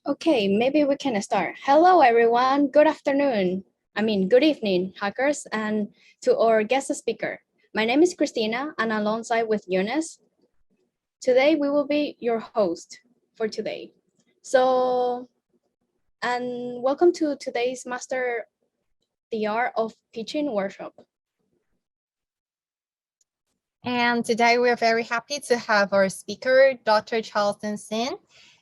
Okay, maybe we can start. Hello, everyone. Good afternoon. Good evening, hackers, and to our guest speaker. My name is Christina, and alongside with Eunice, today we will be your host for today. And welcome to today's Master the Art of Pitching workshop. And today we're very happy to have our speaker, Dr. Charleston Sin.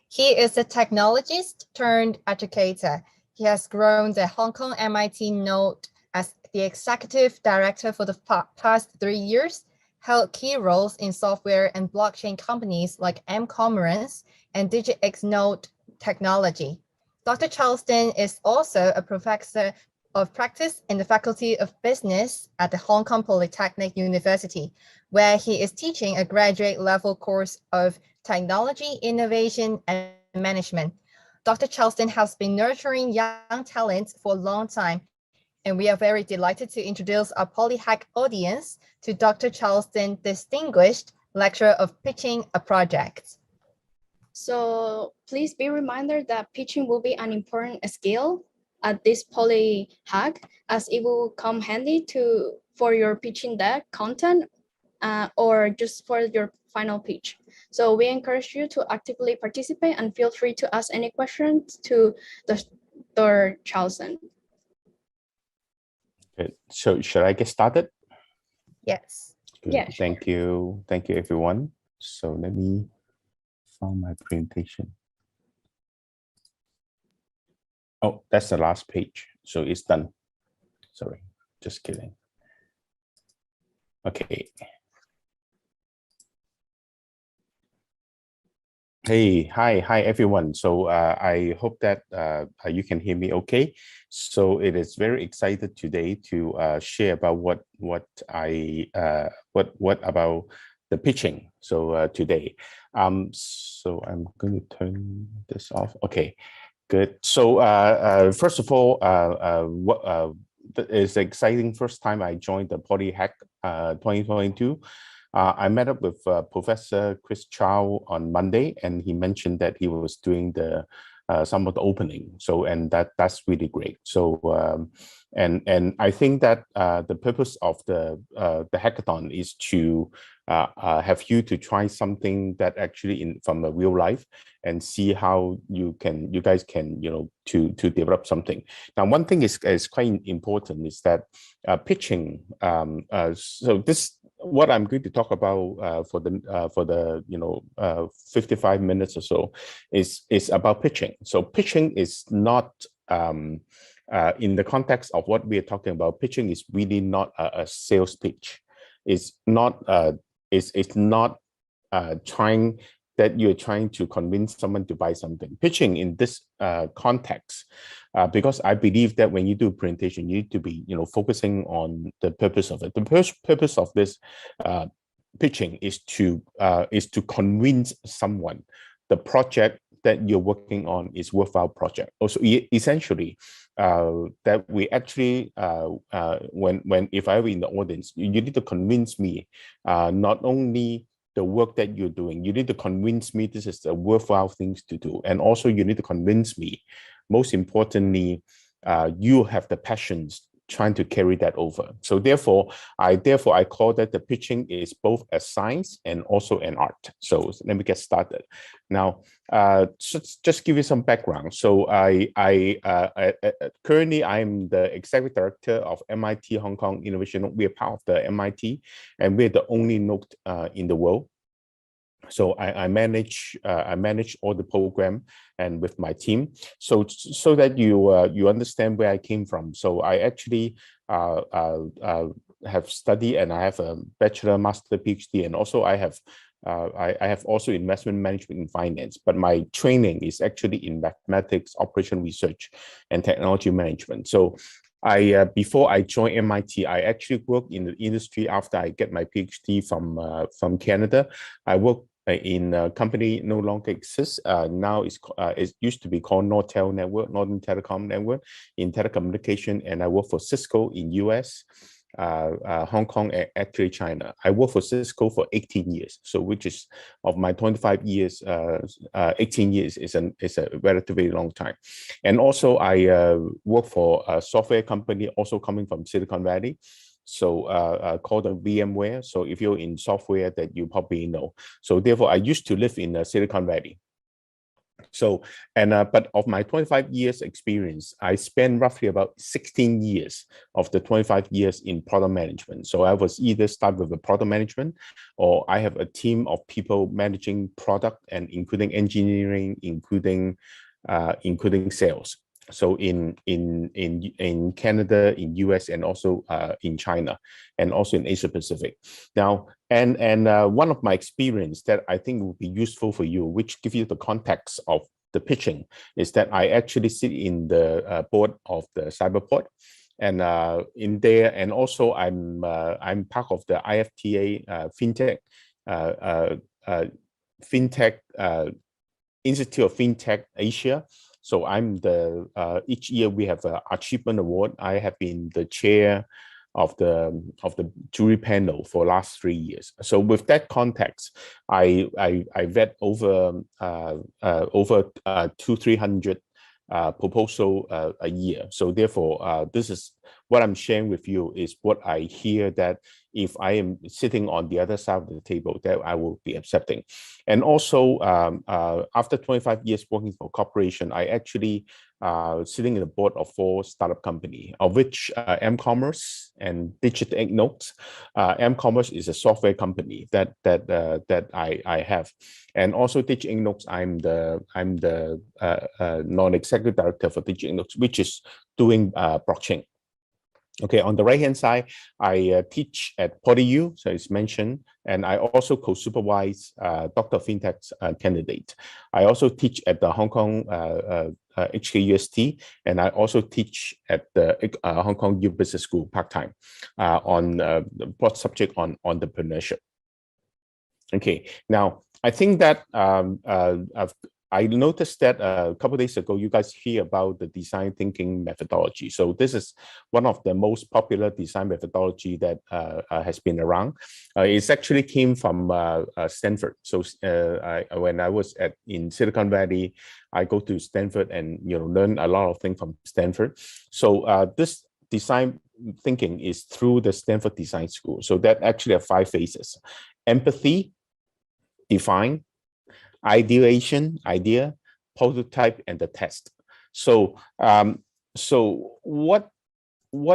He is a technologist turned educator. He has grown the Hong Kong MIT node as the executive director for the past 3 years, held key roles in software and blockchain companies like mCommerce and DigiX Node Technology. Dr. Charleston is also a professor of practice in the Faculty of Business at the Hong Kong Polytechnic University, where he is teaching a graduate level course of technology, innovation, and management. Dr. Charleston has been nurturing young talents for a long time, and we are very delighted to introduce our PolyHack audience to Dr. Charleston, Distinguished Lecturer of Pitching a Project. So please be reminded that pitching will be an important skill at this PolyHack, as it will come handy for your pitching deck content or just for your final pitch. So we encourage you to actively participate and feel free to ask any questions to Dr. Charleston. Good. So should I get started? Yes. Good. Yeah, Thank you. Thank you, everyone. So let me find my presentation. Oh, that's the last page. So it's done. Sorry, just kidding. Okay. Hey, hi everyone. So I hope that you can hear me okay. So it is very excited today to share about what about the pitching. So today, so I'm going to turn this off. Okay, good. So first of all, it's an exciting first time I joined the PolyHack 2022. I met up with Professor Chris Chow on Monday, and he mentioned that he was doing some of the opening. So, and that's really great. So, and I think that the purpose of the hackathon is to have you to try something that actually from the real life and see how you guys can, to develop something. Now, one thing is quite important is that pitching. So this, what I'm going to talk about for the 55 minutes or so is about pitching. So pitching is not in the context of what we are talking about. Pitching is really not a sales pitch. It's not trying that you're trying to convince someone to buy something. Pitching in this context, because I believe that when you do a presentation, you need to be, focusing on the purpose of it. The purpose of this pitching is to convince someone the project that you're working on is worthwhile project. Also, essentially, that we actually, if I were in the audience, you need to convince me not only the work that you're doing, you need to convince me this is a worthwhile things to do. And also you need to convince me, most importantly, you have the passions trying to carry that over. So therefore I call that the pitching is both a science and also an art. So let me get started. Now, just give you some background. So currently I'm the executive director of MIT Hong Kong Innovation. We are part of the MIT, and we're the only node in the world. So I manage all the program and with my team, so that you understand where I came from. So I actually have studied, and I have a bachelor, master, PhD, and also I have also investment management in finance. But my training is actually in mathematics, operation research, and technology management. So before I joined MIT, I actually worked in the industry after I get my PhD from Canada. I worked in a company no longer exists. Now it used to be called Nortel Network, Northern Telecom Network in telecommunication, and I work for Cisco in US. Hong Kong, actually China. I worked for Cisco for 18 years. So which is of my 25 years, 18 years is a relatively long time. And also I work for a software company also coming from Silicon Valley. So called a VMware. So if you're in software that you probably know. So therefore I used to live in Silicon Valley. So, but of my 25 years experience, I spent roughly about 16 years of the 25 years in product management. So I was either start with the product management, or I have a team of people managing product and including engineering, including sales. So in Canada, in US, and also in China, and also in Asia Pacific. Now, and one of my experience that I think will be useful for you, which give you the context of the pitching, is that I actually sit in the board of the Cyberport, and in there, and also I'm part of the IFTA fintech Institute of Fintech Asia. So I'm each year we have an achievement award. I have been the chair of the jury panel for last 3 years. So with that context, I vet over 200-300 proposal a year. So therefore, this is what I'm sharing with you is what I hear that if I am sitting on the other side of the table, that I will be accepting. And also, after 25 years working for corporation, I actually sitting in the board of 4 startup company, of which M-Commerce and Digital Ignotes. M-Commerce is a software company that I have, and also Digital Ignotes. I'm the non-executive director for Digital Ignotes, which is doing blockchain. Okay, on the right-hand side, I teach at PolyU, so it's mentioned, and I also co-supervise Dr. Fintech's candidate. I also teach at the Hong Kong HKUST, and I also teach at the Hong Kong U Business School part-time on the broad subject on entrepreneurship. Okay, now I think that I noticed that a couple of days ago, you guys hear about the design thinking methodology. So this is one of the most popular design methodology that has been around. It actually came from Stanford. So when I was in Silicon Valley, I go to Stanford and learn a lot of things from Stanford. So this design thinking is through the Stanford Design School. So that actually have 5 phases: empathy, define, ideation, idea, prototype, and the test. So what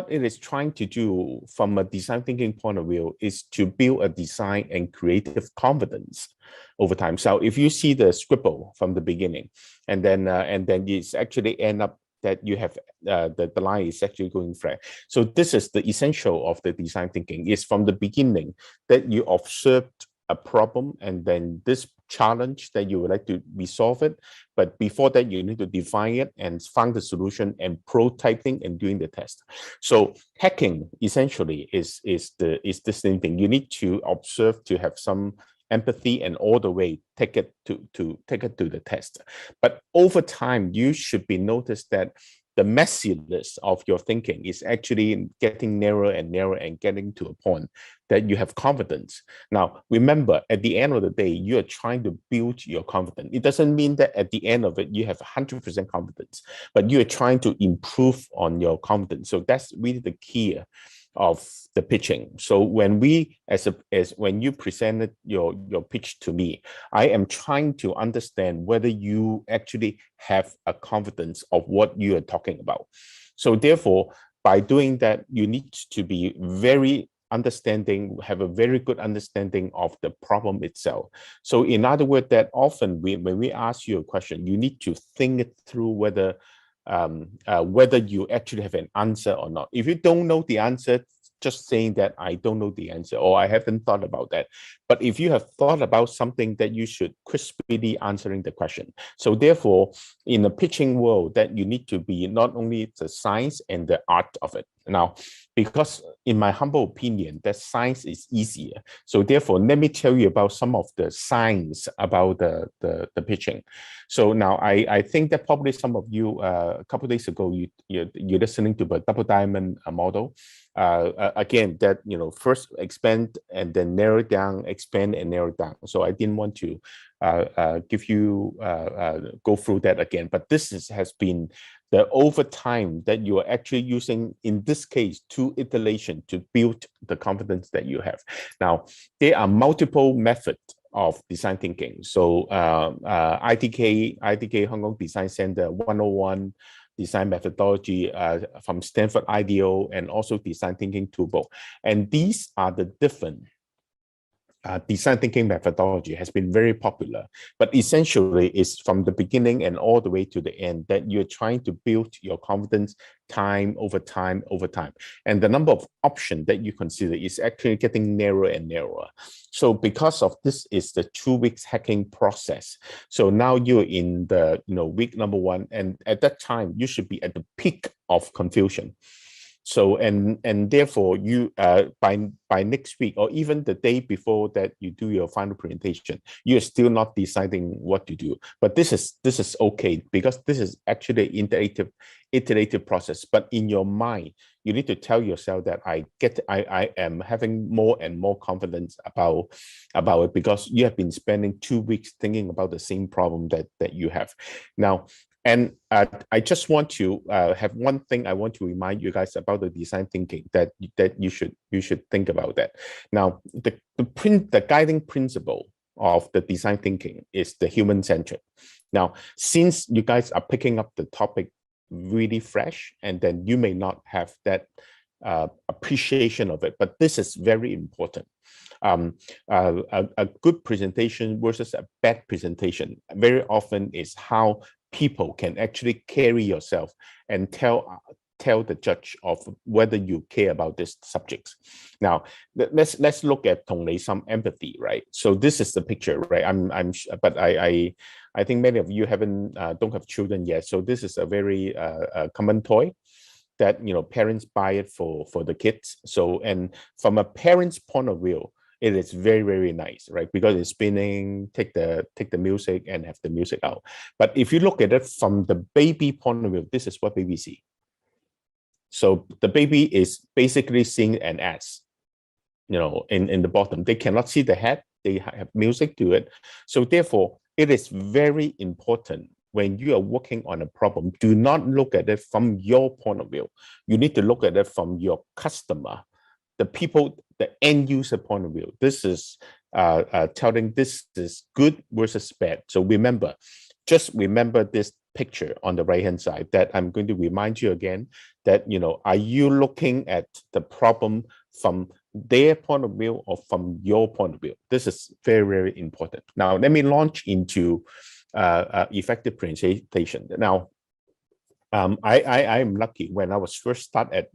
it is trying to do from a design thinking point of view is to build a design and creative confidence over time. So if you see the scribble from the beginning, and then it's actually end up that you have the line is actually going flat. So this is the essential of the design thinking, is from the beginning that you observed a problem, and then this challenge that you would like to resolve it. But before that, you need to define it and find the solution and prototyping and doing the test. So hacking essentially is the same thing. You need to observe, to have some empathy, and all the way take it to the test. But over time, you should be noticed that the messiness of your thinking is actually getting narrower and narrower and getting to a point that you have confidence. Now, remember, at the end of the day, you are trying to build your confidence. It doesn't mean that at the end of it, you have 100% confidence, but you are trying to improve on your confidence. So that's really the key of the pitching. So when we, when you presented your pitch to me, I am trying to understand whether you actually have a confidence of what you are talking about. So therefore, by doing that, you need to be very understanding, have a very good understanding of the problem itself. So in other words, that often when we ask you a question, you need to think it through whether you actually have an answer or not. If you don't know the answer, just saying that I don't know the answer, or I haven't thought about that. But if you have thought about something, that you should crisply answering the question. So therefore, in the pitching world, that you need to be not only the science and the art of it. Now, because in my humble opinion, that science is easier. So therefore, let me tell you about some of the science about the pitching. So now I think that probably some of you, a couple of days ago, you're listening to the double diamond model. again, that, first expand and then narrow it down, expand and narrow it down. So I didn't want to give you go through that again, but has been the over time that you are actually using, in this case, 2 iteration to build the confidence that you have. Now, there are multiple methods of design thinking. So IDK Hong Kong Design Center 101, design methodology from Stanford IDEO, and also design thinking toolbook. And these are the different design thinking methodology has been very popular, but essentially it's from the beginning and all the way to the end that you're trying to build your confidence time over time over time. And the number of options that you consider is actually getting narrower and narrower. So because of this is the 2 weeks hacking process. So now you're in the week number 1, and at that time you should be at the peak of confusion. So and therefore you by next week or even the day before that you do your final presentation, you're still not deciding what to do. But this is okay, because this is actually an iterative process. But in your mind, you need to tell yourself that I am having more and more confidence about it, because you have been spending 2 weeks thinking about the same problem that you have now. And I just want to have one thing I want to remind you guys about the design thinking that you should think about that. Now, the guiding principle of the design thinking is the human-centric. Now, since you guys are picking up the topic really fresh, and then you may not have that appreciation of it, but this is very important. A good presentation versus a bad presentation very often is how people can actually carry yourself and tell the judge of whether you care about this subjects. Now, let's look at some empathy, right? So this is the picture, right? But I think many of you don't have children yet. So this is a very common toy that parents buy it for the kids. So, and from a parent's point of view, it is very, very nice, right? Because it's spinning, take the music and have the music out. But if you look at it from the baby point of view, this is what baby see. So the baby is basically seeing an S, in the bottom. They cannot see the head. They have music to it. So therefore, it is very important when you are working on a problem, do not look at it from your point of view. You need to look at it from your customer, the people, the end user point of view. This is telling this is good versus bad. So just remember this picture on the right hand side that I'm going to remind you again that, are you looking at the problem from their point of view or from your point of view? This is very, very important. Now, let me launch into effective presentation. Now, I am lucky. When I was first started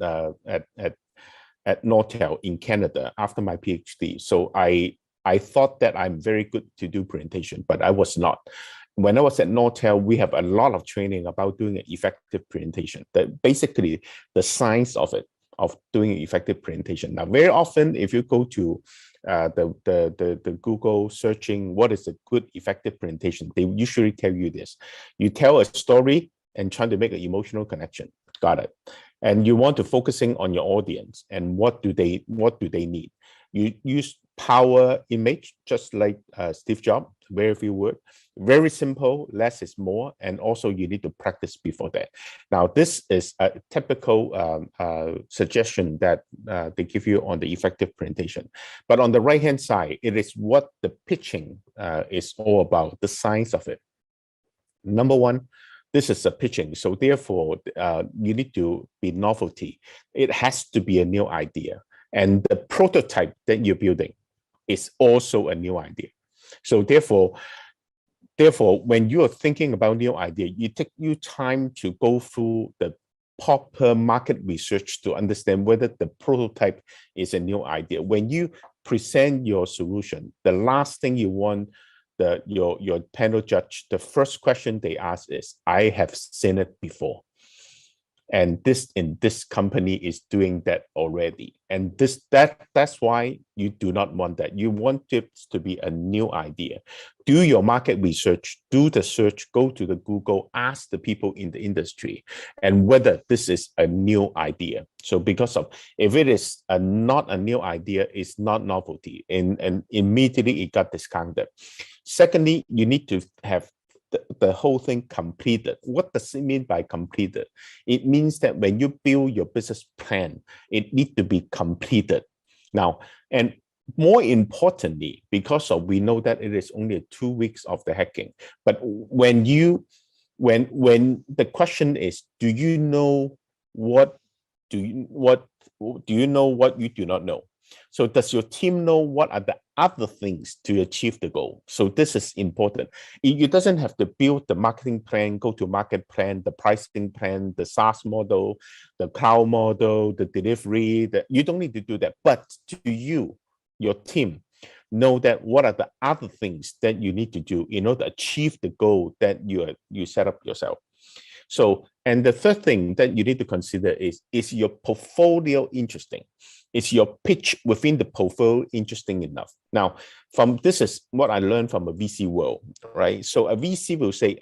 at Nortel in Canada after my PhD. So I thought that I'm very good to do presentation, but I was not. When I was at Nortel, we have a lot of training about doing an effective presentation. Basically the science of doing an effective presentation. Now, very often, if you go to the Google searching what is a good effective presentation, they usually tell you this: you tell a story and trying to make an emotional connection. Got it. And you want to focusing on your audience and what do they need. You use power image, just like Steve Jobs, very few words, very simple, less is more, and also you need to practice before that. Now, this is a typical suggestion that they give you on the effective presentation. But on the right-hand side, it is what the pitching is all about, the science of it. Number one, this is a pitching. So therefore, you need to be novelty. It has to be a new idea. And the prototype that you're building is also a new idea. So therefore, when you are thinking about new idea, you take you time to go through the proper market research to understand whether the prototype is a new idea. When you present your solution, the last thing you want your panel judge, the first question they ask is, I have seen it before. And this in this company is doing that already. And that's why you do not want that. You want it to be a new idea. Do your market research, do the search, go to the Google, ask the people in the industry, and whether this is a new idea. So because of, if it is not a new idea, it's not novelty, and immediately it got discounted. Secondly, you need to have the whole thing completed. What does it mean by completed? It means that when you build your business plan, it needs to be completed. Now, and more importantly, because of we know that it is only 2 weeks of the hacking, but when the question is, do you know what you do not know? So does your team know what are the other things to achieve the goal? So this is important. You doesn't have to build the marketing plan, go to market plan, the pricing plan, the SaaS model, the cloud model, the delivery. You don't need to do that. But do you, your team, know that what are the other things that you need to do in order to achieve the goal that you set up yourself? So, and the third thing that you need to consider is your portfolio interesting? Is your pitch within the portfolio interesting enough? Now, this is what I learned from a VC world, right? So a VC will say,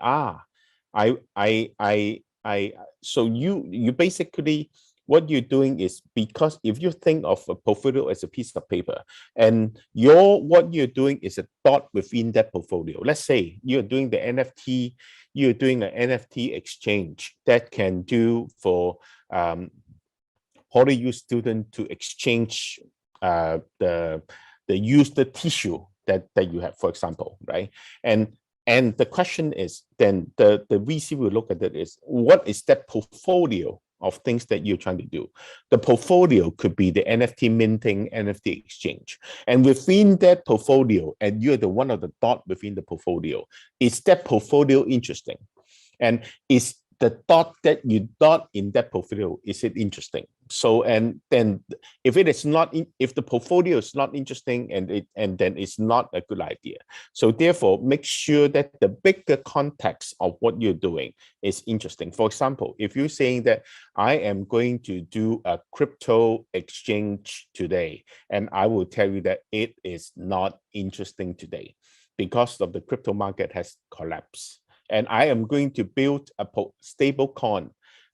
so you basically, what you're doing is, because if you think of a portfolio as a piece of paper, and what you're doing is a dot within that portfolio. Let's say you're doing the NFT, you're doing an NFT exchange that can do for PolyU student to exchange the used tissue that you have, for example, right? And the question is, then the VC will look at it is, what is that portfolio of things that you're trying to do? The portfolio could be the NFT minting, NFT exchange. And within that portfolio, and you're the one of the dot within the portfolio, is that portfolio interesting? And is the dot that you dot in that portfolio, is it interesting? So, and then if it is not, if the portfolio is not interesting, and then it's not a good idea. So therefore, make sure that the bigger context of what you're doing is interesting. For example, if you're saying that I am going to do a crypto exchange today, and I will tell you that it is not interesting today because of the crypto market has collapsed. And I am going to build a stable coin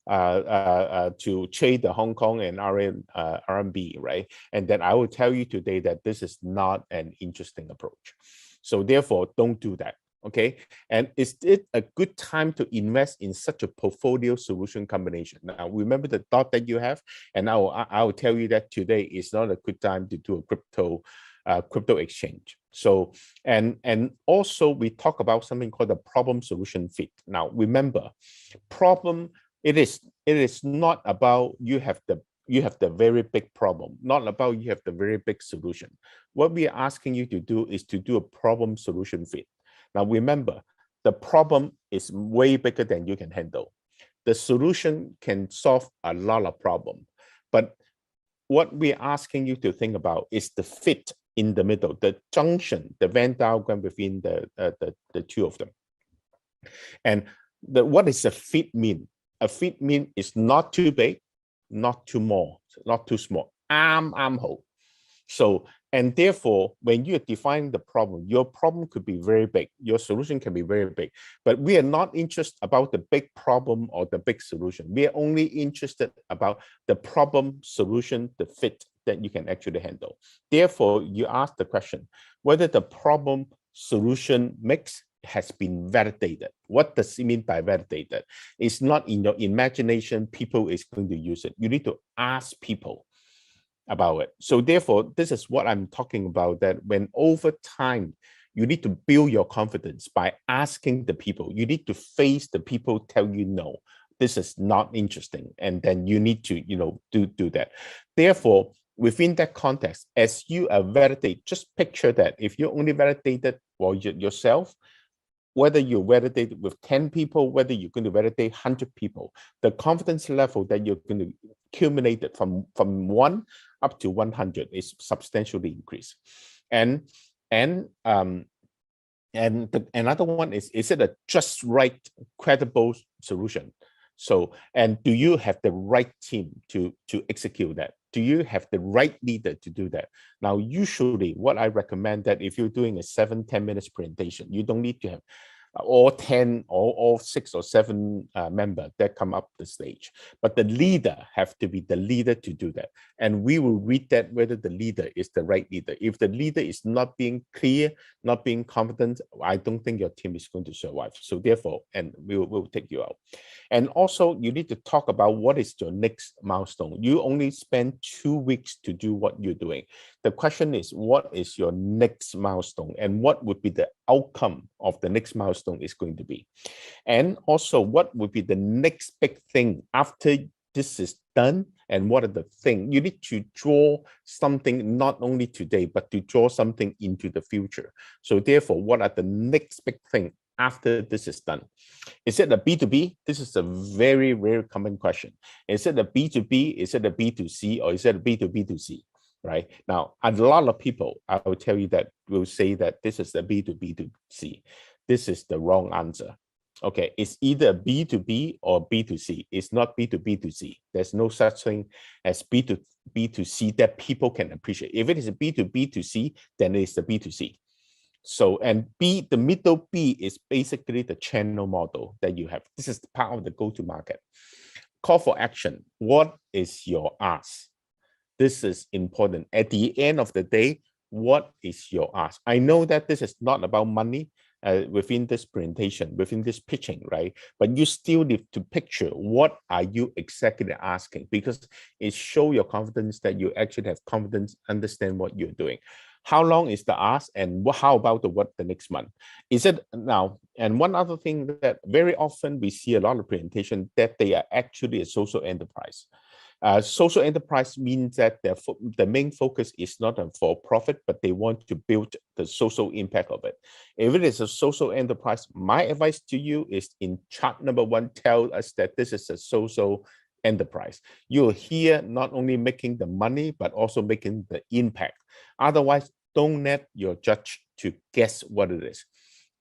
to trade the Hong Kong and RMB, right? And then I will tell you today that this is not an interesting approach. So therefore, don't do that, okay? And is it a good time to invest in such a portfolio solution combination? Now, remember the thought that you have, and I will tell you that today is not a good time to do a crypto exchange. So, and also we talk about something called the problem solution fit. Now, remember, problem, it is not about you have the very big problem, not about you have the very big solution. What we are asking you to do is to do a problem solution fit. Now, remember, the problem is way bigger than you can handle. The solution can solve a lot of problems, but what we're asking you to think about is the fit in the middle, the junction, the Venn diagram between the two of them. And what does a fit mean? A fit mean is not too big, not too small, not too small, armhole. So, and therefore, when you define the problem, your problem could be very big, your solution can be very big, but we are not interested about the big problem or the big solution. We are only interested about the problem, solution, the fit that you can actually handle. Therefore, you ask the question, whether the problem solution mix has been validated. What does it mean by validated? It's not in your imagination, people is going to use it. You need to ask people about it. So therefore, this is what I'm talking about, that when over time, you need to build your confidence by asking the people. You need to face the people tell you no, this is not interesting. And then you need to, do that. Therefore, within that context, as you are validated, just picture that if you only validated yourself, whether you validate with 10 people, whether you're going to validate 100 people, the confidence level that you're going to accumulate from 1 up to 100 is substantially increased. And another one is it a just right, credible solution? So, and do you have the right team to execute that? Do you have the right leader to do that? Now, usually what I recommend that if you're doing a 7-10 minutes presentation, you don't need to have all 10 or all 6 or 7 members that come up the stage. But the leader have to be the leader to do that. And we will read that whether the leader is the right leader. If the leader is not being clear, not being confident, I don't think your team is going to survive. So therefore, and we'll take you out. And also, you need to talk about what is your next milestone. You only spend 2 weeks to do what you're doing. The question is, what is your next milestone and what would be the outcome of the next milestone is going to be? And also, what would be the next big thing after this is done? And what are the things? You need to draw something not only today, but to draw something into the future. So therefore, what are the next big thing after this is done? Is it a B2B? This is a very, very common question. Is it a B2B? Is it a B2C? Or is it a B2B2C? Right now, a lot of people, I will tell you that will say that this is a B2B2C. This is the wrong answer. Okay, it's either B2B or B2C. It's not B2B2C. There's no such thing as B2B2C that people can appreciate. If it is a B2B2C, then it's a B2C. So, and B, the middle B is basically the channel model that you have. This is part of the go-to-market. Call for action. What is your ask? This is important. At the end of the day, what is your ask? I know that this is not about money within this presentation, within this pitching, right? But you still need to picture what are you exactly asking, because it shows your confidence that you actually have confidence, understand what you're doing. How long is the ask, and how about the next month? Is it now? And one other thing that very often we see a lot of presentation that they are actually a social enterprise. Social enterprise means that the main focus is not on for profit, but they want to build the social impact of it. If it is a social enterprise, my advice to you is in chart number 1, tell us that this is a social enterprise. You're here not only making the money, but also making the impact. Otherwise, don't let your judge to guess what it is.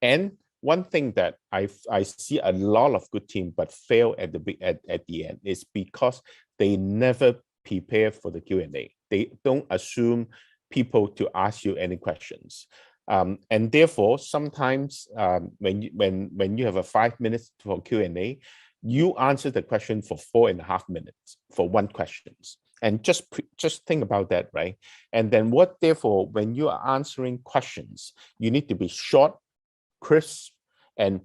And one thing that I see a lot of good team but fail at the end is because they never prepare for the Q&A. They don't assume people to ask you any questions. And therefore, sometimes when you have a 5 minutes for Q&A, you answer the question for 4.5 minutes for one question. And just think about that, right? And then therefore, when you are answering questions, you need to be short, crisp, and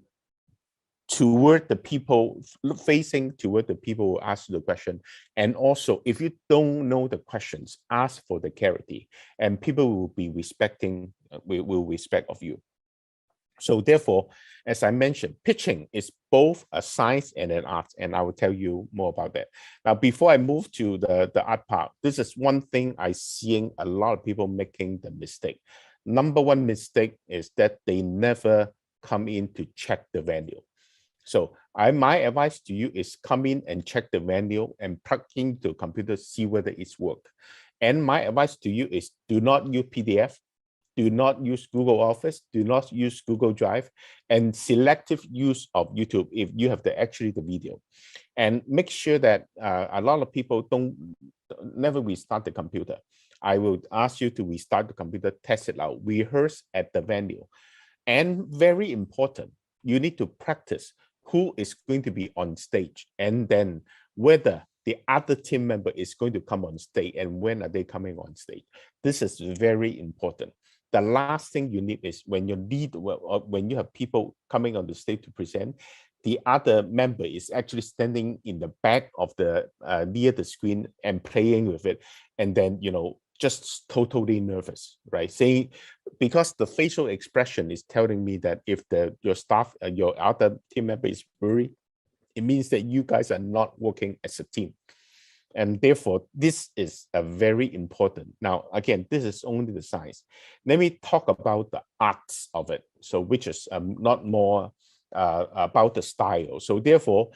toward the people, facing toward the people who ask you the question. And also, if you don't know the questions, ask for the clarity, and people will be will respect of you. So therefore, as I mentioned, pitching is both a science and an art, and I will tell you more about that. Now, before I move to the art part, this is one thing I'm seeing a lot of people making the mistake. Number one mistake is that they never come in to check the venue. So my advice to you is come in and check the venue and plug into the computer, see whether it's work. And my advice to you is do not use PDF, do not use Google Office, do not use Google Drive, and selective use of YouTube if you have the video. And make sure that a lot of people never restart the computer. I will ask you to restart the computer, test it out, rehearse at the venue. And very important, you need to practice who is going to be on stage, and then whether the other team member is going to come on stage and when are they coming on stage. This is very important. The last thing you need is when you have people coming on the stage to present, the other member is actually standing in the back of the near the screen and playing with it, and then just totally nervous, right? Saying, because the facial expression is telling me that if your staff, your other team member is worried, it means that you guys are not working as a team. And therefore, this is a very important. Now, again, this is only the science. Let me talk about the arts of it. So, which is not more about the style. So therefore,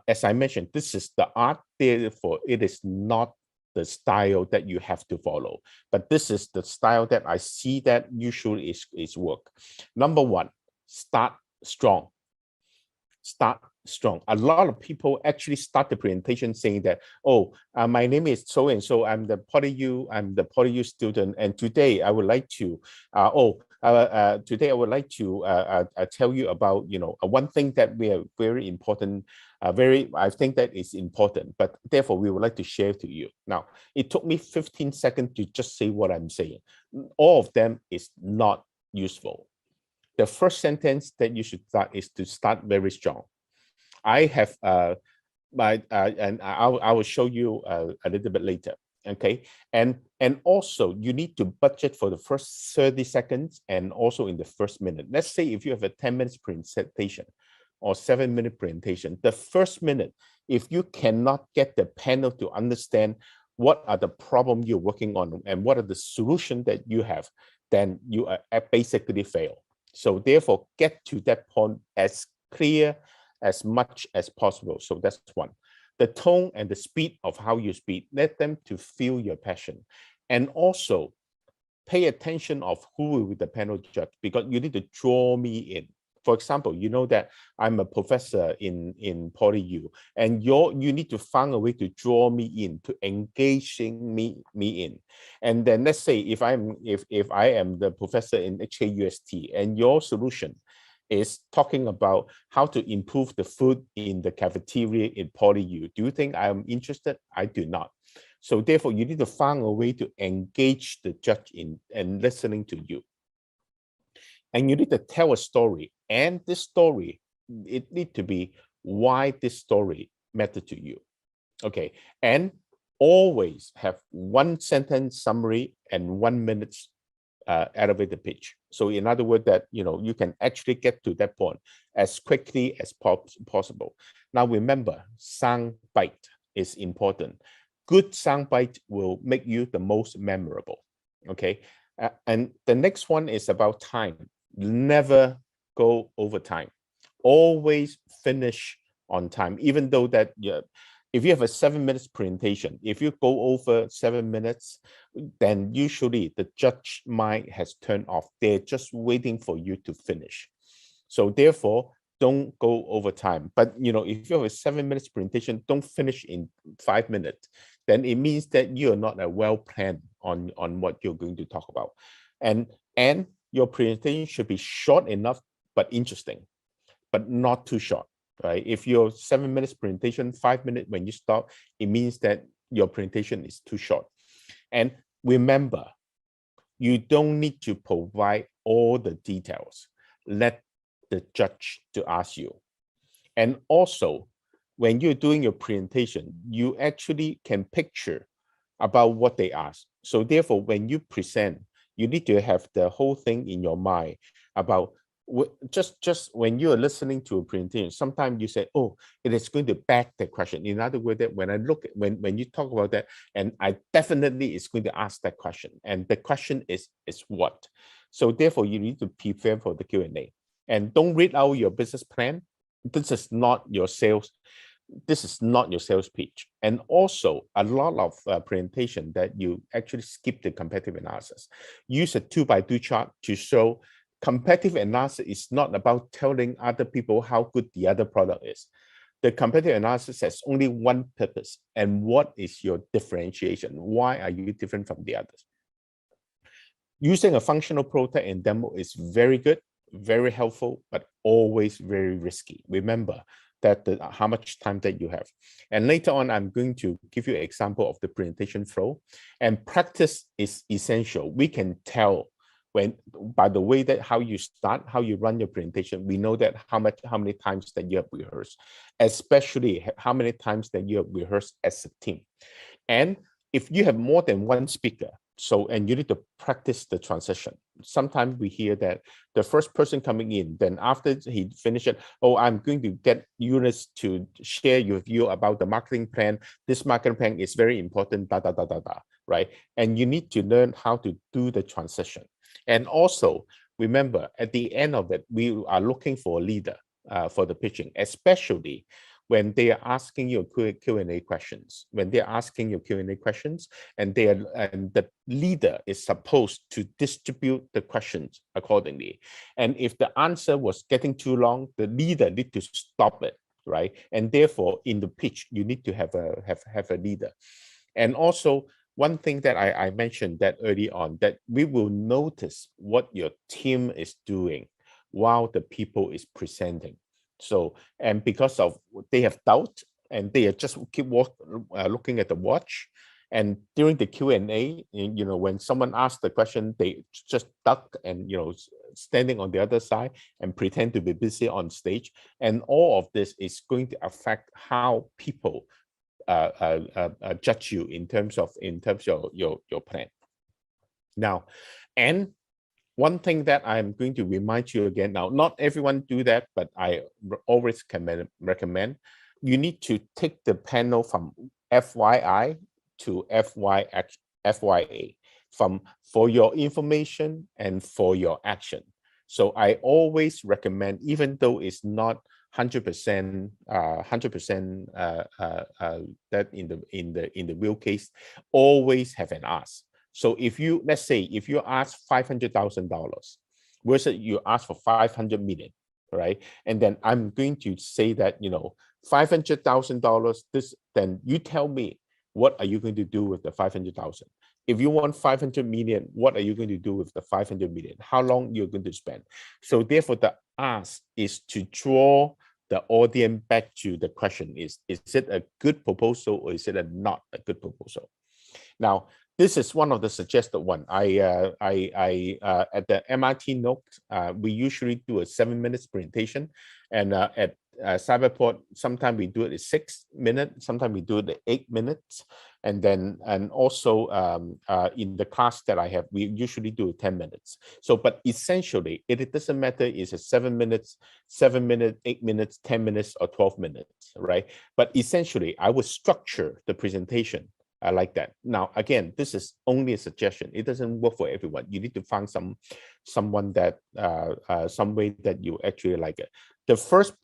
as I mentioned, this is the art. Therefore, it is not the style that you have to follow, but this is the style that I see that usually is work. Number one, start strong. Start strong. A lot of people actually start the presentation saying that, oh, my name is so and so. I'm the PolyU student, and today I would like to today I would like to tell you about one thing that we are very important. I think that is important, but therefore we would like to share to you. Now, it took me 15 seconds to just say what I'm saying. All of them is not useful. The first sentence that you should start is to start very strong. I have and I will show you a little bit later. Okay, and also you need to budget for the first 30 seconds and also in the first minute. Let's say if you have a 10 minutes presentation or 7-minute presentation, the first minute, if you cannot get the panel to understand what are the problems you're working on and what are the solutions that you have, then you are basically fail. So therefore, get to that point as clear as much as possible. So that's one. The tone and the speed of how you speak, let them to feel your passion. And also pay attention of who will be the panel judge, because you need to draw me in. For example, you know that I'm a professor in PolyU, and you need to find a way to draw me in, to engaging me in. And then let's say if I am the professor in HKUST, and your solution is talking about how to improve the food in the cafeteria in PolyU. Do you think I'm interested? I do not. So therefore, you need to find a way to engage the judge in and listening to you. And you need to tell a story. And this story, it needs to be why this story mattered to you. Okay. And always have 1 sentence summary and 1 minute elevator pitch. So in other words, that you can actually get to that point as quickly as possible. Now remember, sound bite is important. Good sound bite will make you the most memorable. Okay, and the next one is about time. Never go over time. Always finish on time, even though that if you have a 7 minutes presentation, if you go over 7 minutes, then usually the judge mind has turned off. They're just waiting for you to finish. So therefore, don't go over time. But if you have a 7 minutes presentation, don't finish in 5 minutes. Then it means that you're not a well planned on what you're going to talk about. And your presentation should be short enough but interesting, but not too short. Right? If your 7 minutes presentation, 5 minutes when you stop, it means that your presentation is too short. And remember, you don't need to provide all the details. Let the judge to ask you. And also, when you're doing your presentation, you actually can picture about what they ask. So therefore, when you present, you need to have the whole thing in your mind about just when you're listening to a presentation, sometimes you say, oh, it is going to back the question. In other words, that when I look at when you talk about that, and I definitely is going to ask that question, and the question is what? So therefore, you need to prepare for the Q&A, and don't read out your business plan. This is not your sales. This is not your sales pitch. And also a lot of presentation that you actually skip the competitive analysis. Use a 2x2 chart to show competitive analysis is not about telling other people how good the other product is. The competitive analysis has only one purpose. And what is your differentiation? Why are you different from the others? Using a functional prototype and demo is very good, very helpful, but always very risky. Remember that how much time that you have. And later on, I'm going to give you an example of the presentation flow. And practice is essential. We can tell by the way that how you start, how you run your presentation, we know that how many times that you have rehearsed, especially how many times that you have rehearsed as a team. And if you have more than one speaker, and you need to practice the transition. Sometimes we hear that the first person coming in, then after he finished it, oh, I'm going to get Eunice to share with you about the marketing plan. This marketing plan is very important, right? And you need to learn how to do the transition. And also, remember, at the end of it, we are looking for a leader for the pitching, especially when they are asking you Q&A questions. When they're asking you Q&A questions, and the leader is supposed to distribute the questions accordingly. And if the answer was getting too long, the leader need to stop it right? And therefore, in the pitch, you need to have a leader. And also, one thing that I mentioned that early on, that we will notice what your team is doing while the people is presenting. So, and because of they have doubt and they are just keep looking at the watch. And during the Q&A, when someone asks the question, they just duck and, standing on the other side and pretend to be busy on stage. And all of this is going to affect how people judge you in terms of your plan. Now, and one thing that I'm going to remind you again now, not everyone do that, but I always can recommend, you need to take the panel from FYI to FYA, for your information and for your action. So I always recommend, even though it's not 100% that in the real case, always have an ask. So if you, let's say, if you ask $500,000 versus you ask for 500 million, right? And then I'm going to say that, $500,000, then you tell me, what are you going to do with the 500,000? If you want 500 million, what are you going to do with the 500 million? How long you're going to spend? So therefore, the ask is to draw the audience back to the question: is it a good proposal or is it not a good proposal? Now, this is one of the suggested one. At the MIT Note, we usually do a 7-minute presentation, and at Cyberport, sometimes we do it in 6 minutes, sometimes we do it in 8 minutes, and also in the class that I have, we usually do 10 minutes. So, but essentially, it doesn't matter is it 7 minutes, 8 minutes, 10 minutes, or 12 minutes, right? But essentially, I would structure the presentation like that. Now, again, this is only a suggestion. It doesn't work for everyone. You need to find someone that some way that you actually like it. The first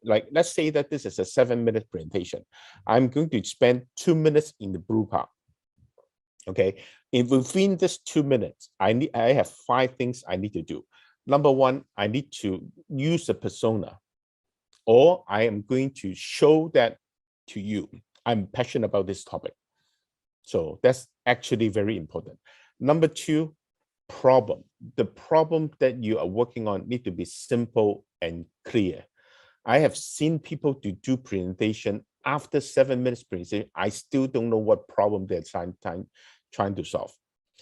like, let's say that this is a 7-minute presentation. I'm going to spend 2 minutes in the blue part. Okay, if within this 2 minutes, I have 5 things I need to do. Number one, I need to use a persona, or I am going to show that to you. I'm passionate about this topic. So that's actually very important. Number 2, problem. The problem that you are working on need to be simple and clear. I have seen people to do presentation after 7 minutes presentation. I still don't know what problem they're trying to solve.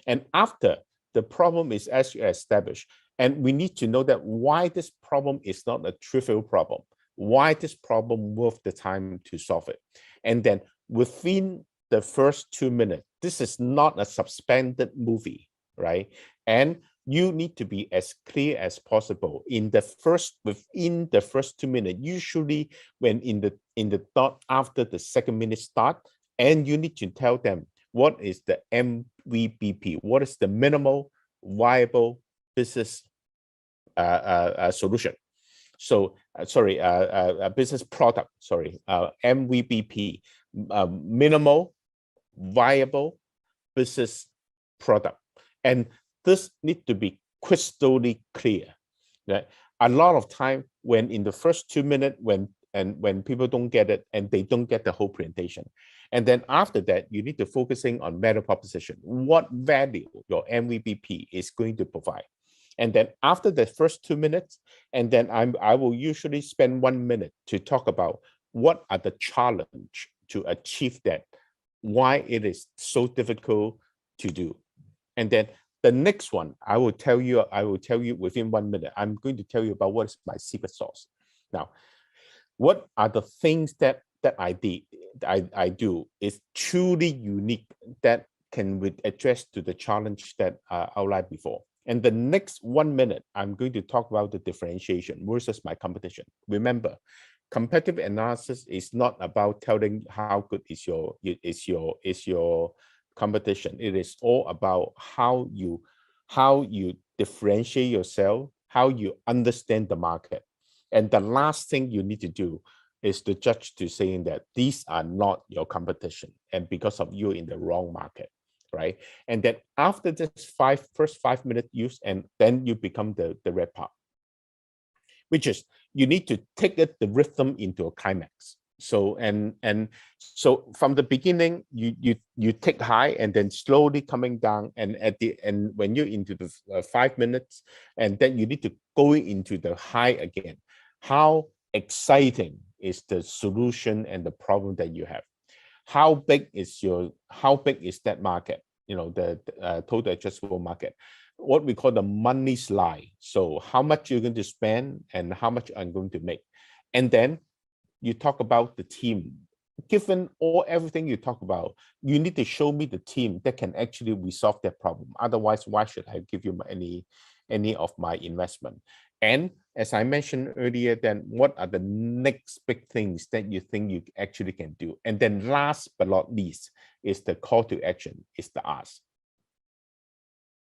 And after the problem is actually established, and we need to know that why this problem is not a trivial problem, why this problem worth the time to solve it. And then within the first 2 minutes, this is not a suspended movie, right? And you need to be as clear as possible within the first 2 minutes. Usually, when in the thought after the second minute start, and you need to tell them what is the MVP, what is the minimal viable business solution. So business product. MVP, minimal viable business product, and this needs to be crystally clear. Right? A lot of time when in the first 2 minutes, when people don't get it and they don't get the whole presentation, and then after that, you need to focusing on value proposition. What value your MVP is going to provide, and then after the first 2 minutes, and then I will usually spend 1 minute to talk about what are the challenge to achieve that, why it is so difficult to do. And then the next one, I will tell you within 1 minute, I'm going to tell you about what is my secret sauce. Now, what are the things that I do is truly unique that can address to the challenge that I outlined before. And the next 1 minute, I'm going to talk about the differentiation versus my competition. Remember, competitive analysis is not about telling how good is your competition. It is all about how you differentiate yourself, how you understand the market. And the last thing you need to do is to judge to saying that these are not your competition, and because of you in the wrong market, right? And then after this first 5 minute use, and then you become the red part. which is you need to take the rhythm into a climax. So so from the beginning, you take high and then slowly coming down, and at the end when you're into the 5 minutes, and then you need to go into the high again. How exciting is the solution and the problem that you have? How big is that market? You know, the total addressable market, what we call the money slide. So how much you're going to spend and how much I'm going to make. And then you talk about the team. Given everything you talk about, you need to show me the team that can actually resolve that problem. Otherwise, why should I give you any of my investment? And as I mentioned earlier, then what are the next big things that you think you actually can do? And then last but not least is the call to action, is the ask.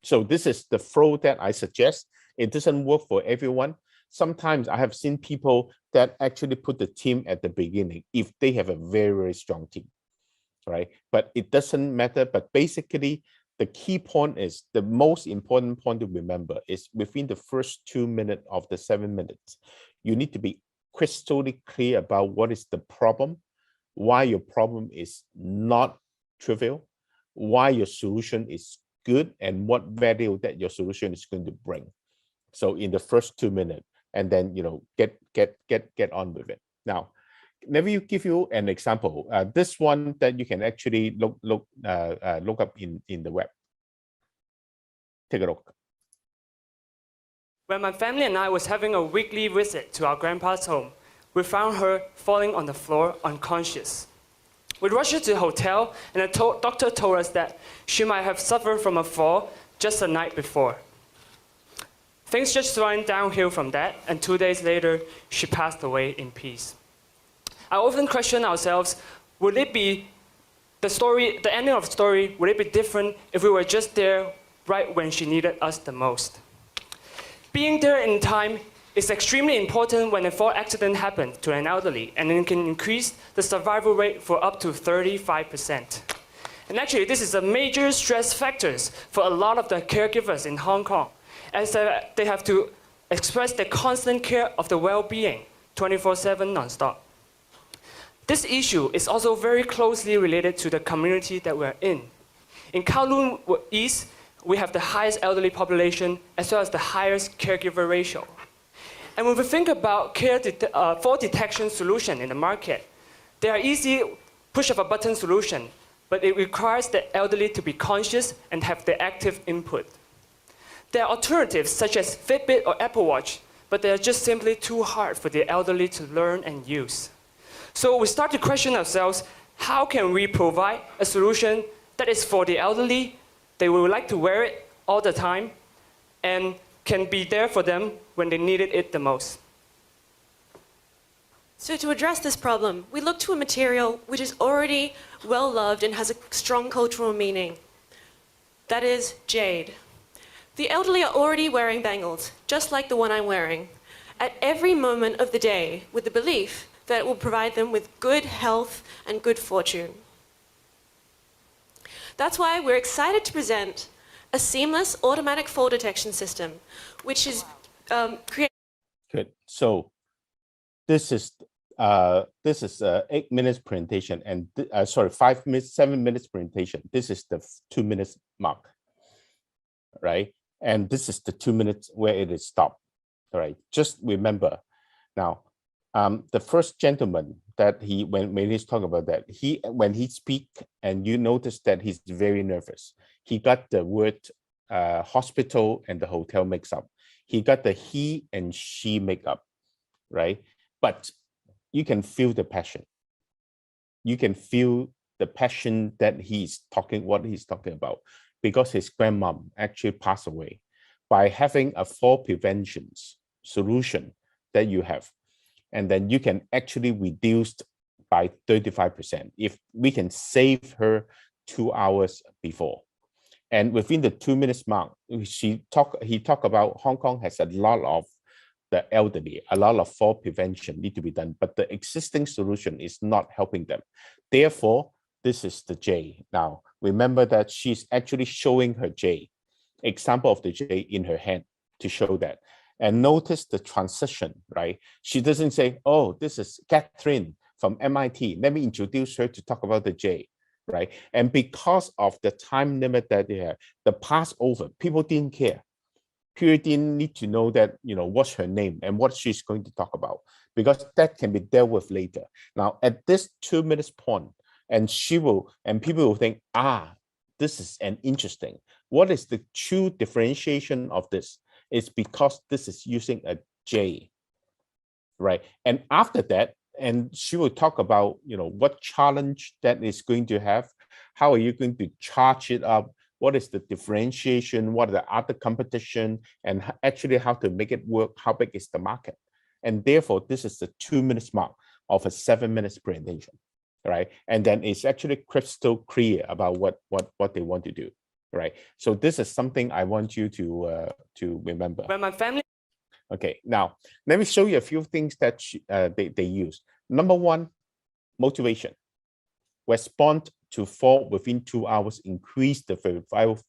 So this is the flow that I suggest. It doesn't work for everyone. Sometimes I have seen people that actually put the team at the beginning if they have a very, very strong team, right? But it doesn't matter. But basically, the key point is, the most important point to remember is within the first 2 minutes of the 7 minutes, you need to be crystally clear about what is the problem, why your problem is not trivial, why your solution is good, and what value that your solution is going to bring. So in the first 2 minutes, and then get on with it. Now, let me give you an example. This one that you can actually look up in the web. Take a look. When my family and I was having a weekly visit to our grandpa's home, we found her falling on the floor unconscious. We rushed her to the hotel, and the doctor told us that she might have suffered from a fall just the night before. Things just went downhill from that, and 2 days later, she passed away in peace. I often question ourselves, would it be the ending of the story, would it be different if we were just there right when she needed us the most? Being there in time is extremely important when a fall accident happens to an elderly, and it can increase the survival rate for up to 35%. And actually, this is a major stress factor for a lot of the caregivers in Hong Kong, as they have to express their constant care of the well-being 24/7 non-stop. This issue is also very closely related to the community that we're in. In Kowloon East, we have the highest elderly population as well as the highest caregiver ratio. And when we think about fall detection solution in the market, they are easy push of a button solution, but it requires the elderly to be conscious and have the active input. There are alternatives such as Fitbit or Apple Watch, but they are just simply too hard for the elderly to learn and use. So we start to question ourselves, how can we provide a solution that is for the elderly, they would like to wear it all the time, and can be there for them when they needed it the most? So to address this problem, we look to a material which is already well loved and has a strong cultural meaning. That is jade. The elderly are already wearing bangles, just like the one I'm wearing, at every moment of the day, with the belief that it will provide them with good health and good fortune. That's why we're excited to present a seamless automatic fall detection system, which is created. Good. So this is 8 minutes presentation, and 7 minutes presentation. This is the 2 minutes mark, right? And this is the 2 minutes where it is stopped. All right. Just remember now, the first gentleman that when he's talking about that, when he speak, and you notice that he's very nervous. He got the word hospital and the hotel mix up. He got the he and she make up, right? But you can feel the passion. You can feel the passion that what he's talking about, because his grandmom actually passed away. By having a fall prevention solution that you have, and then you can actually reduce by 35% if we can save her 2 hours before. And within the 2 minutes mark, he talked about Hong Kong has a lot of the elderly, a lot of fall prevention need to be done, but the existing solution is not helping them. Therefore, this is the J. Now, remember that she's actually showing her J, example of the J in her hand to show that. And notice the transition, right? She doesn't say, oh, this is Catherine from MIT. Let me introduce her to talk about the J, right? And because of the time limit that they have, the Passover, people didn't care. People didn't need to know that, what's her name and what she's going to talk about, because that can be dealt with later. Now, at this 2 minutes point, and people will think, this is an interesting. What is the true differentiation of this? It's because this is using a J, right? And after that, and she will talk about, what challenge that is going to have. How are you going to charge it up? What is the differentiation? What are the other competition? And actually how to make it work? How big is the market? And therefore, this is the 2 minutes mark of a 7 minutes presentation, right? And then it's actually crystal clear about what they want to do, right? So this is something I want you to remember. When my family. Okay, now let me show you a few things that they use. Number one, motivation. Respond to fall within 2 hours, increase the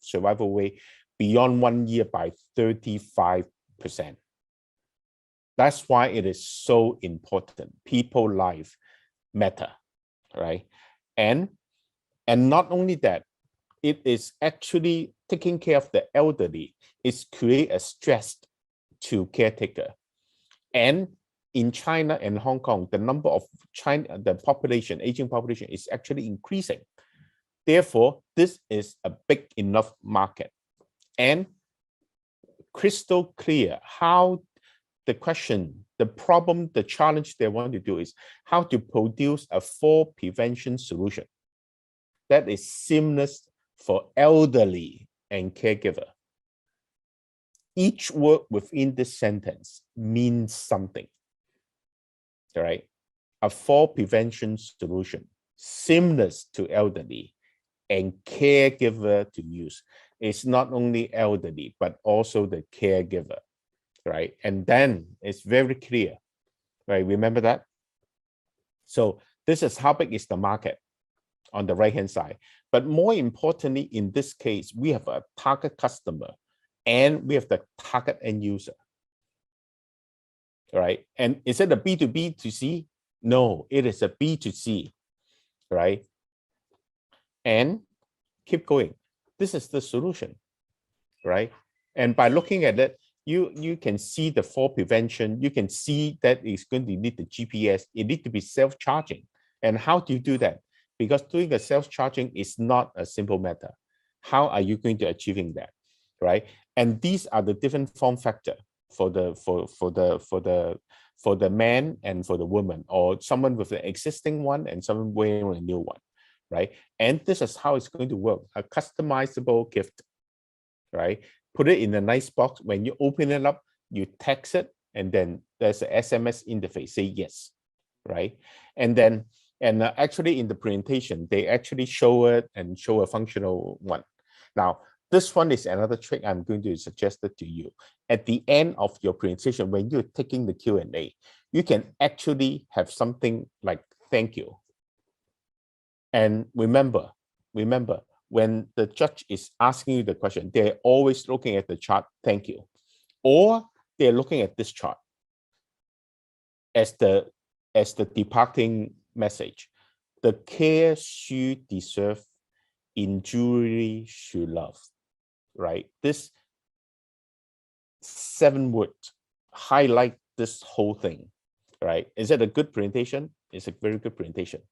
survival rate beyond 1 year by 35%. That's why it is so important. People life matter, right? And not only that, it is actually taking care of the elderly. It's create a stress to caretaker. And in China and Hong Kong, the number of the population, aging population is actually increasing. Therefore, this is a big enough market. And crystal clear how the question, the problem, the challenge they want to do is how to produce a fall prevention solution that is seamless for elderly and caregiver. Each word within this sentence means something, right? A fall prevention solution, seamless to elderly and caregiver to use. It's not only elderly, but also the caregiver, right? And then it's very clear, right? Remember that? So this is how big is the market on the right-hand side. But more importantly, in this case, we have a target customer and we have the target end user, right? And is it a B2B to C? No, it is a B2C, right? And keep going. This is the solution, right? And by looking at it, you can see the fall prevention. You can see that it's going to need the GPS. It needs to be self-charging. And how do you do that? Because doing the self-charging is not a simple matter. How are you going to achieving that, right? And these are the different form factor for the man and for the woman, or someone with an existing one and someone wearing a new one, right? And this is how it's going to work: a customizable gift, right? Put it in a nice box. When you open it up, you text it, and then there's an SMS interface. Say yes, right? And then, actually in the presentation, they actually show it and show a functional one. Now, this one is another trick I'm going to suggest it to you. At the end of your presentation, when you're taking the Q&A, you can actually have something like thank you. And remember, when the judge is asking you the question, they're always looking at the chart, thank you. Or they're looking at this chart as the departing message. The care she deserves, injury she loves, right? This 7 words highlight this whole thing, right? Is it a good presentation? It's a very good presentation.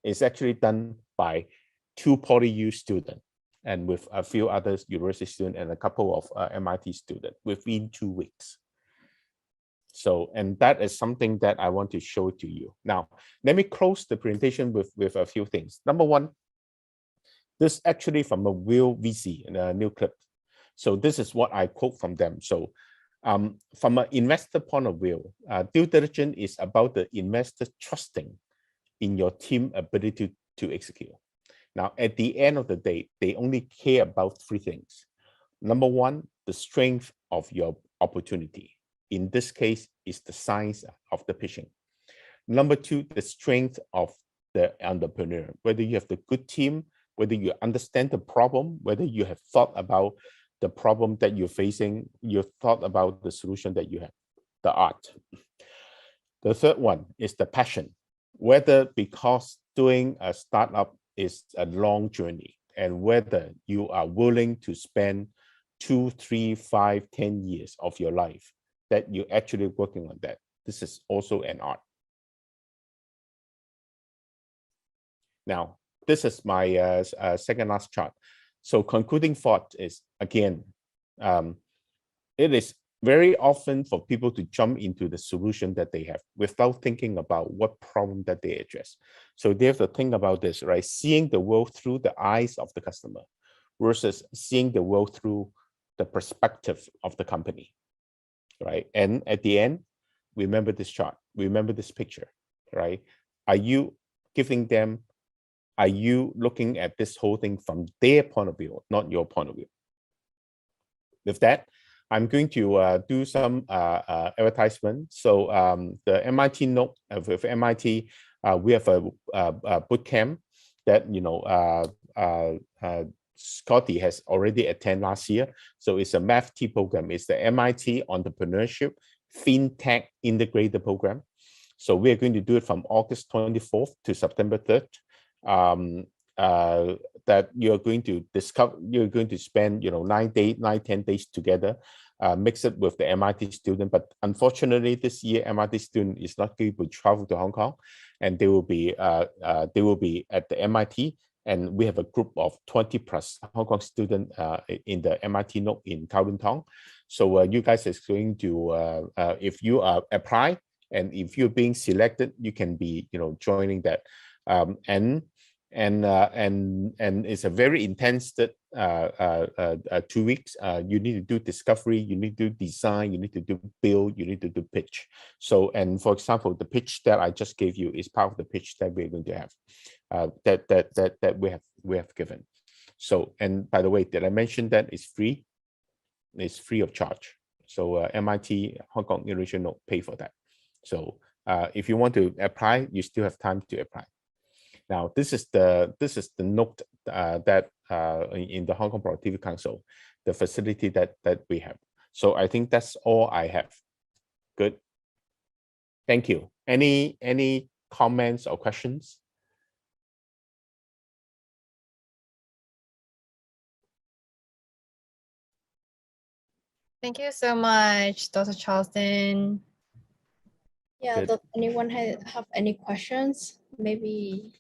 It's actually done by 2 PolyU students and with a few other university students and a couple of MIT students within 2 weeks. So, and that is something that I want to show to you. Now, let me close the presentation with a few things. Number one, this actually from a real VC in a new clip. So this is what I quote from them. So from an investor point of view, due diligence is about the investor trusting in your team ability to execute. Now, at the end of the day, they only care about 3 things. Number one, the strength of your opportunity. In this case, is the size of the pitching. Number 2, the strength of the entrepreneur, whether you have the good team, whether you understand the problem, whether you have thought about the problem that you're facing, you thought about the solution that you have, the art. The third one is the passion, whether because doing a startup is a long journey and whether you are willing to spend 2, 3, 5, 10 years of your life that you're actually working on that. This is also an art. Now, this is my second last chart. So concluding thought is, again, it is very often for people to jump into the solution that they have without thinking about what problem that they address. So they have to think about this, right? Seeing the world through the eyes of the customer versus seeing the world through the perspective of the company, right? And at the end, remember this chart, remember this picture, right? Are you giving them, are you looking at this whole thing from their point of view, not your point of view? With that, I'm going to do some advertisement. So the MIT Note with MIT, we have a boot camp that Scotty has already attended last year. So it's a math T program. It's the MIT Entrepreneurship FinTech Integrated Program. So we are going to do it from August 24th to September 3rd. That you're going to discover, you're going to spend 9-10 days together, mix it with the MIT student. But unfortunately, this year MIT student is not going to travel to Hong Kong, and they will be at the MIT. And we have a group of 20+ Hong Kong students in the MIT Note in Kowloon Tong. So you guys is going to, if you apply and if you're being selected, you can be joining that. And it's a very intense 2 weeks. You need to do discovery, you need to do design, you need to do build, you need to do pitch. So, and for example, the pitch that I just gave you is part of the pitch that we're going to have, that we have given. So, and by the way, did I mention that it's free? It's free of charge. So MIT Hong Kong Innovation Note pay for that. So if you want to apply, you still have time to apply. Now, this is the note that in the Hong Kong Productivity Council, the facility that we have. So I think that's all I have. Good. Thank you. Any comments or questions? Thank you so much, Dr. Charleston. Yeah, Good. does anyone have any questions? Maybe,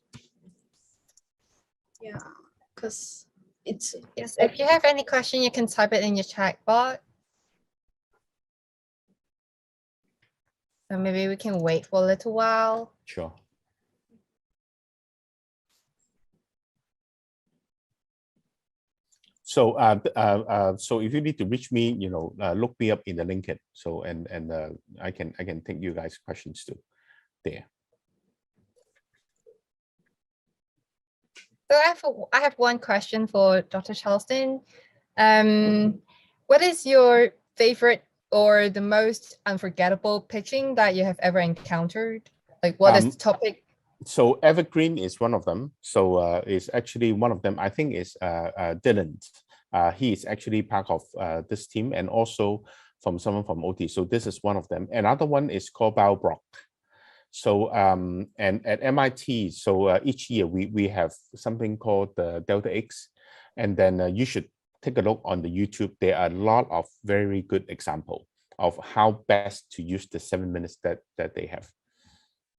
yeah, because it's Yes, if you have any question, you can type it in your chat box. So maybe we can wait for a little while. Sure. So so if you need to reach me, look me up in the LinkedIn. So and I can take you guys questions too there. So I have one question for Dr. Charleston. What is your favorite or the most unforgettable pitching that you have ever encountered? Like what is the topic? So Evergreen is one of them. So it's actually one of them. I think is Dylan. He is actually part of this team, and also from someone from OT. So this is one of them. Another one is called Brock. So and at MIT, so each year we have something called the Delta X, and then you should take a look on the YouTube. There are a lot of very good examples of how best to use the 7 minutes that they have.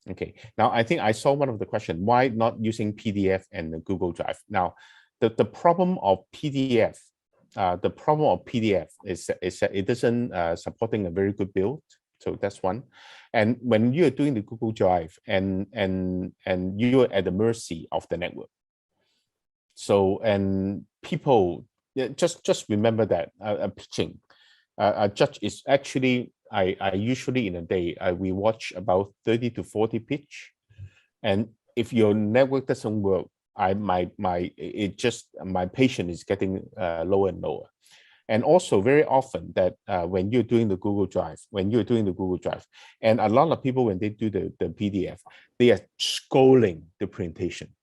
Okay, now I think I saw one of the questions, why not using PDF and the Google Drive? Now, the problem of PDF, is that it doesn't supporting a very good build. So that's one. And when you're doing the Google Drive and you're at the mercy of the network. So, and people, just remember that pitching, a judge is actually, I usually in a day, we watch about 30 to 40 pitch. And if your network doesn't work, my patience is getting lower and lower. And also very often that when you're doing the Google Drive, and a lot of people, when they do the PDF, they are scrolling the presentation.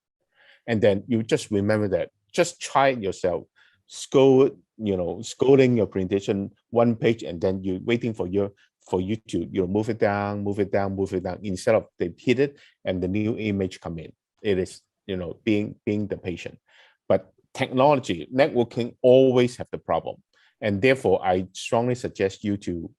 And then you just remember that, just try it yourself. scolding your presentation one page, and then you're waiting for you to move it down, instead of they hit it and the new image come in. It is being the patient. But technology, networking always have the problem. And therefore, I strongly suggest you to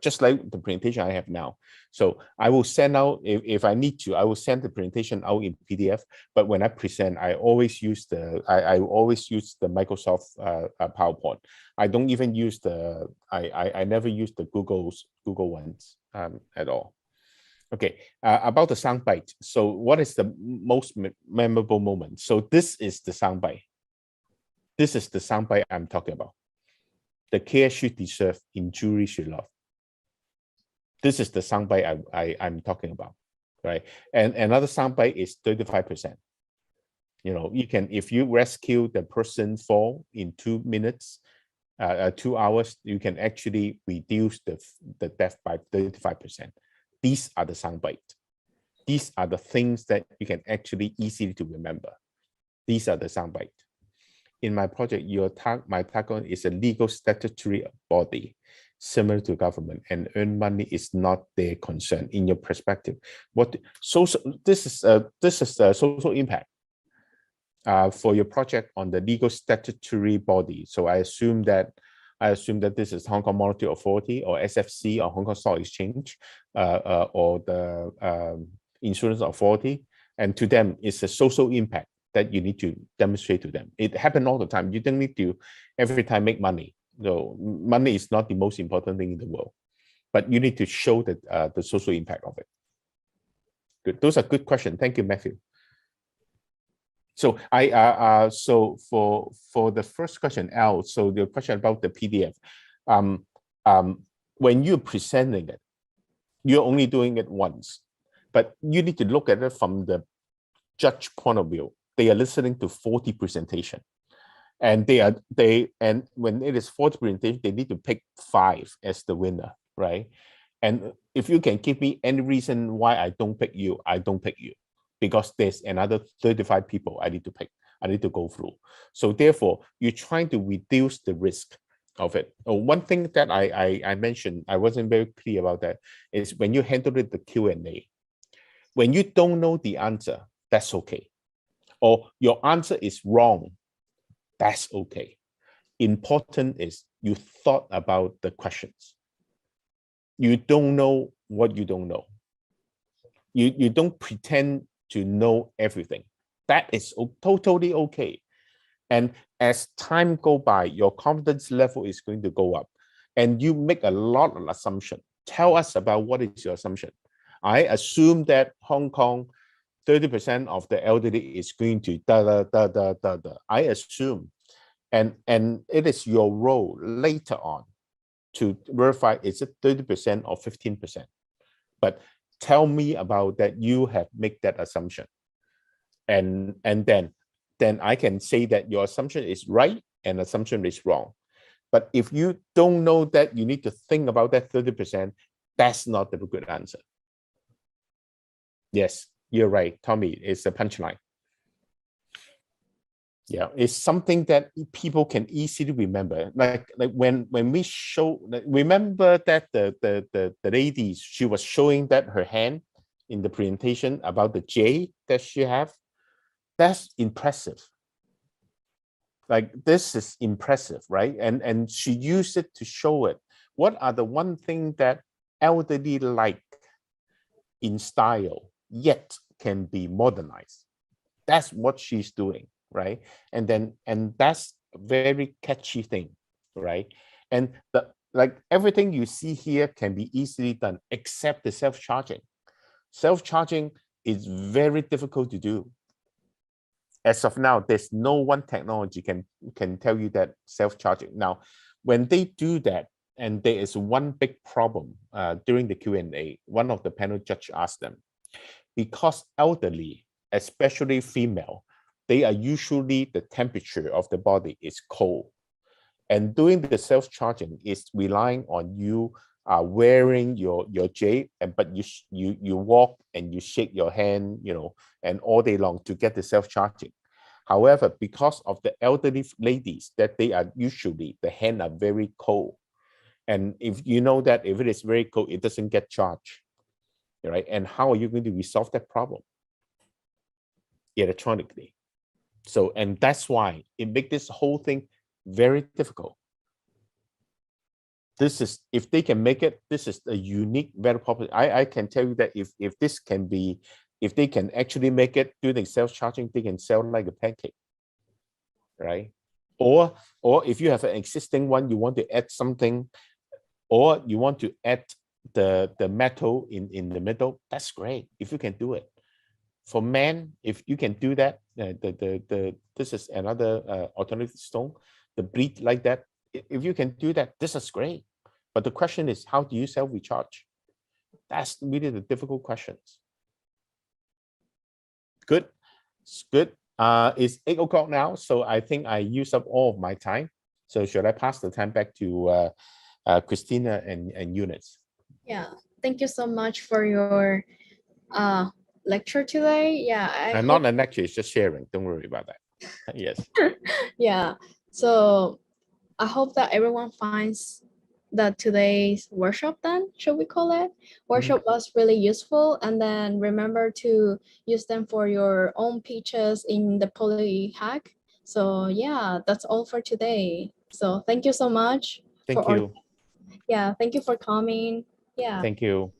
just like the presentation I have now. So I will send out, if I need to, I will send the presentation out in PDF. But when I present, I always use the Microsoft PowerPoint. I don't even use I never use the Google ones at all. Okay, about the soundbite. So what is the most memorable moment? So this is the soundbite. This is the soundbite I'm talking about. The care she deserves, injury she loves. This is the soundbite I'm talking about, right? And another soundbite is 35%. You can, if you rescue the person fall in 2 minutes, 2 hours, you can actually reduce the death by 35%. These are the soundbite. These are the things that you can actually easily to remember. These are the soundbite. In my project, my target is a legal statutory body similar to government, and earn money is not their concern. In your perspective, this is the social impact for your project on the legal statutory body. So I assume that this is Hong Kong Monetary Authority or SFC or Hong Kong Stock Exchange or the Insurance Authority, and to them it's a social impact that you need to demonstrate to them. It happens all the time. You don't need to every time make money. No, money is not the most important thing in the world, but you need to show that the social impact of it. Good. Those are good questions. Thank you, Matthew. So so for the first question, Al, so the question about the PDF, when you're presenting it, you're only doing it once, but you need to look at it from the judge point of view. They are listening to 40 presentation, and and when it is 40 presentation, they need to pick 5 as the winner, right? And if you can give me any reason why I don't pick you, I don't pick you, because there's another 35 people I need to pick, I need to go through. So therefore, you're trying to reduce the risk of it. One thing that I mentioned, I wasn't very clear about that, is when you handle it, the Q&A, when you don't know the answer, that's okay. Or your answer is wrong, that's okay. Important is you thought about the questions. You don't know what you don't know. You don't pretend to know everything. That is totally okay. And as time go by, your confidence level is going to go up, and you make a lot of assumptions. Tell us about what is your assumption. I assume that Hong Kong 30% of the elderly is going to da. I assume, and it is your role later on to verify is it 30% or 15%. But tell me about that. You have made that assumption, and then I can say that your assumption is right and assumption is wrong. But if you don't know that, you need to think about that 30%. That's not the good answer. Yes, you're right, Tommy. It's a punchline. Yeah, it's something that people can easily remember. Like when we show, remember that the lady, she was showing that her hand in the presentation about the J that she have. That's impressive. Like this is impressive, right? And she used it to show it. What are the one thing that elderly like in style, yet can be modernized? That's what she's doing, right? And that's a very catchy thing, right? And like everything you see here can be easily done except the self-charging. Self-charging is very difficult to do. As of now, there's no one technology can tell you that self-charging. Now, when they do that, and there is one big problem during the Q&A, one of the panel judge asked them, because elderly, especially female, they are usually the temperature of the body is cold. And doing the self-charging is relying on you wearing your J, but you walk and you shake your hand, and all day long to get the self-charging. However, because of the elderly ladies, that they are usually, the hand are very cold. And if you know that if it is very cold, it doesn't get charged, right? And how are you going to resolve that problem? Electronically. So, and that's why it makes this whole thing very difficult. This is, if they can make it, this is a unique value proposition. I can tell you that if this can be, if they can actually make it, doing self-charging, they can sell like a pancake, right? Or if you have an existing one, you want to add something, or you want to add the metal in the middle, that's great if you can do it. For men, if you can do that, this is another alternative stone, the bleed like that. If you can do that, this is great. But the question is, how do you self-recharge? That's really the difficult questions. Good, it's good. It's 8 o'clock now, so I think I used up all of my time. So should I pass the time back to Christina and Eunice? Yeah, thank you so much for your lecture today. Yeah, And not a lecture, it's just sharing. Don't worry about that. Yes. Yeah, so I hope that everyone finds that today's workshop, then should we call it workshop, was really useful, and then remember to use them for your own pitches in the PolyHack. So yeah, that's all for today. So thank you so much. Thank for you. yeah, thank you for coming. Yeah. Thank you.